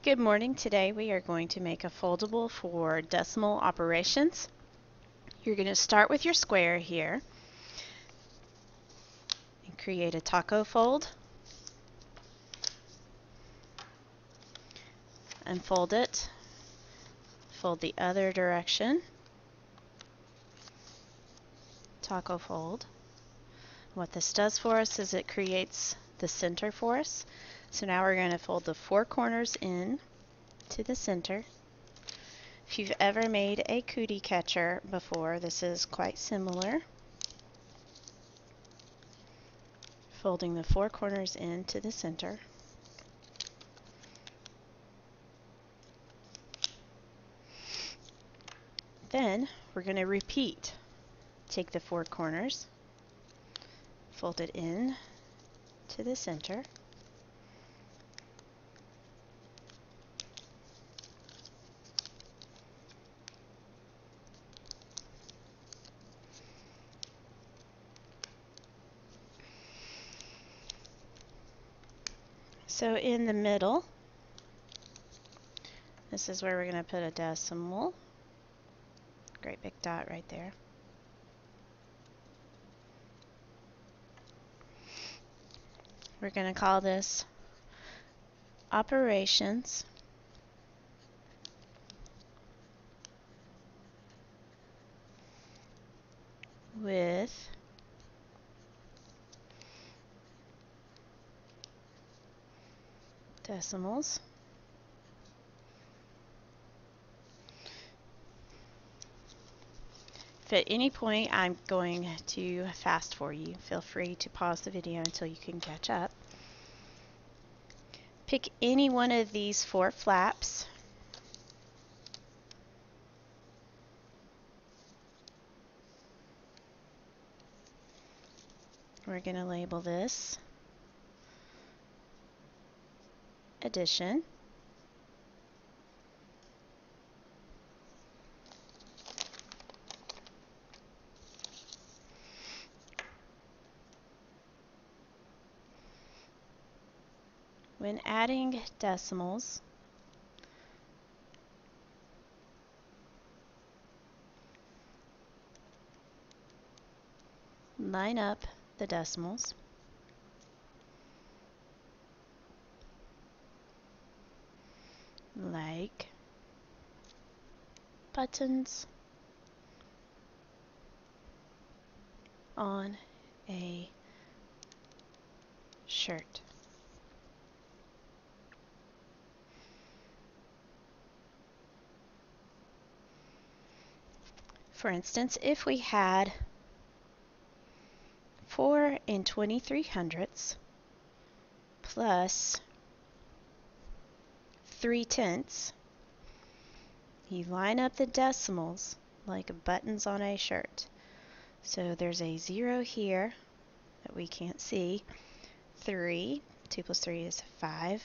Good morning. Today we are going to make a foldable for decimal operations. You're going to start with your square here and create a taco fold. Unfold it. Fold the other direction. Taco fold. What this does for us is it creates the center for us. So now we're going to fold the four corners in to the center. If you've ever made a cootie catcher before, this is quite similar. Folding the four corners into the center. Then we're going to repeat. Take the four corners, fold it in to the center. So in the middle, this is where we're going to put a decimal. Great big dot right there. We're going to call this operations with decimals. If at any point I'm going to fast for you, feel free to pause the video until you can catch up. Pick any one of these four flaps. We're going to label this addition. When adding decimals, line up the decimals. Like buttons on a shirt. For instance, if we had 4 23/100 plus 3/10, you line up the decimals like buttons on a shirt. So there's a 0 here that we can't see. 3, 2 plus 3 is 5.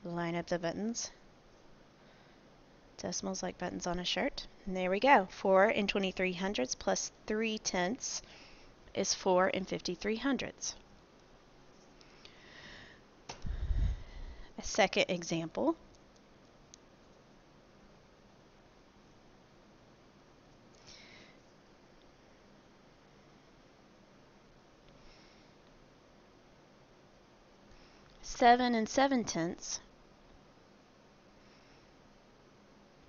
Line up the buttons. Decimals like buttons on a shirt. And there we go. 4 23/100 plus 3/10 is 4 53/100. A second example. Seven 7/10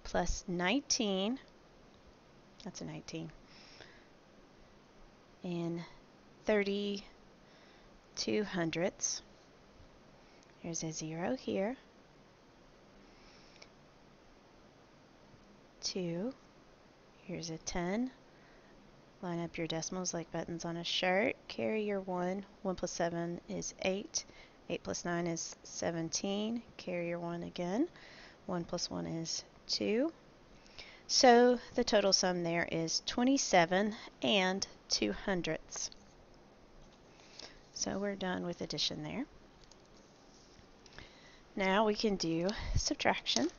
plus 19, that's a 19, and 32/100. Here's a 0 here. 2, here's a 10. Line up your decimals like buttons on a shirt. Carry your 1. 1 plus 7 is 8. 8 plus 9 is 17. Carry your 1 again. 1 plus 1 is 2. So the total sum there is 27 2/100. So we're done with addition there. Now we can do subtraction.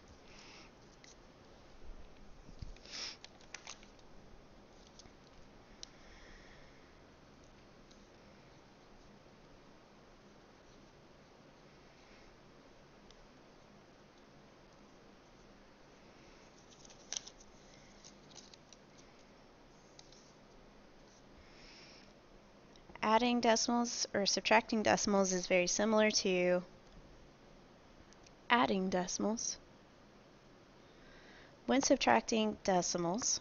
Adding decimals or subtracting decimals is very similar to adding decimals. When subtracting decimals,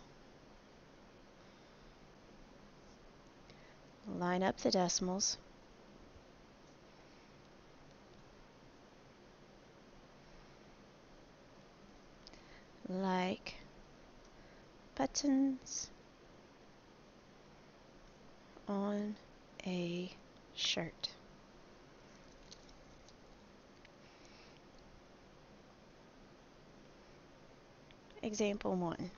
line up the decimals. Like buttons on a shirt. Example 1.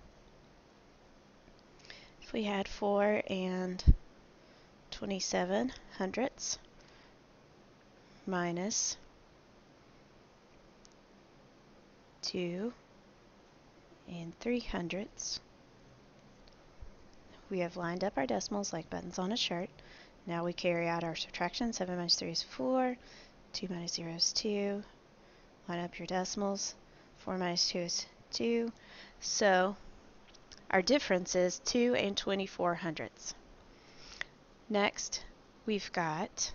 If we had 4 and 27 hundredths minus 2 and 3 hundredths, we have lined up our decimals like buttons on a shirt. Now we carry out our subtraction. 7 minus 3 is 4, 2 minus 0 is 2. Line up your decimals. 4 minus 2 is 2. So our difference is 2 and 24 hundredths. Next, we've got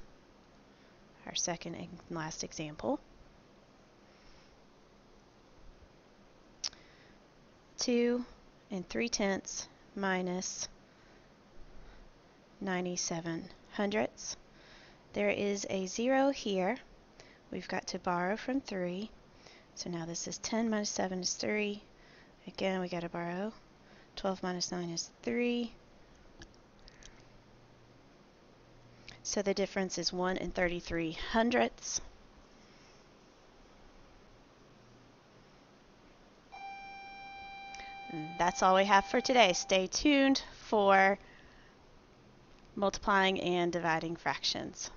our second and last example. 2 and 3/10 minus 97 hundredths. There is a 0 here. We've got to borrow from 3. So now this is 10 minus 7 is 3. Again, we got to borrow. 12 minus 9 is 3. So the difference is 1 and 33 hundredths. And that's all we have for today. Stay tuned for multiplying and dividing fractions.